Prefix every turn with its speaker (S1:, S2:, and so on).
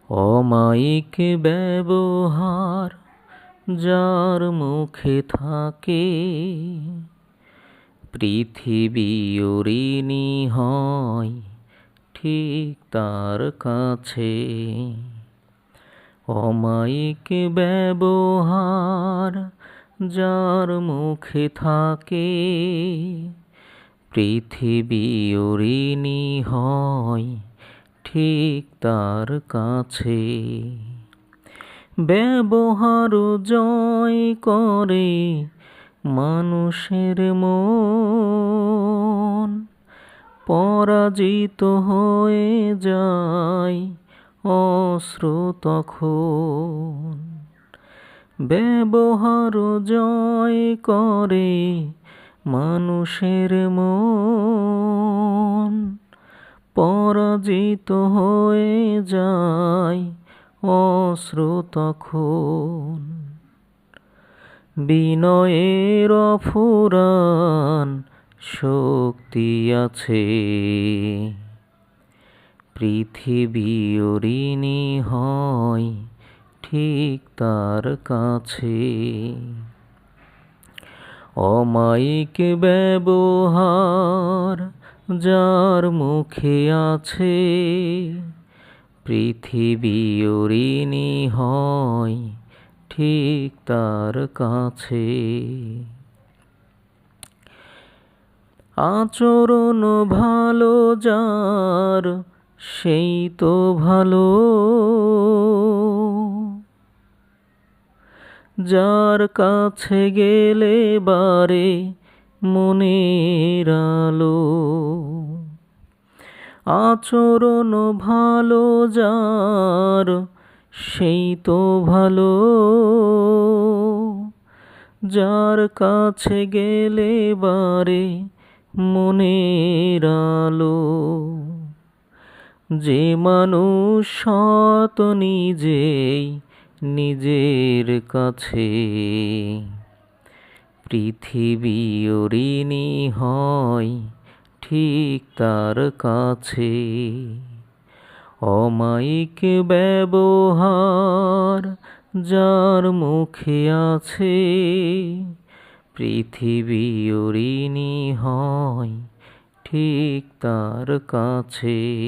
S1: অমায়িক ব্যবহার যার মুখে থাকে, পৃথিবী ঋণী হয় ঠিক তার কাছে। অমায়িক ব্যবহার যার মুখে থাকে, পৃথিবী ঋণী হয় ঠিক তার কাছে। ব্যবহার জয় করে মানুষের মন, পরাজিত হয়ে যায় অশ্রু তখন। ব্যবহার জয় করে মানুষের মন, পরাজিত হয়ে যায় অশ্রু তখন। বিনয়ের অফুরান শক্তি আছে, পৃথিবী ঋণী হয় ঠিক তার কাছে। অমায়িক ব্যবহার যার মুখে আছে, পৃথিবী ঋণী হয় ঠিক তার কাছে। আচরণ ভালো যার সেই তো ভালো, যার কাছে গেলে বারে মনের আলো। আচরণ ভালো যার সেই তো ভালো, যার কাছে গেলে বারে মনের আলো। যে মানুষ সৎ নিজেই নিজের কাছে, পৃথিবী ঋণী হয় ঠিক তার কাছে। অমায়িক ব্যবহার যার মুখে আছে, পৃথিবী ঋণী হয় ঠিক তার কাছে।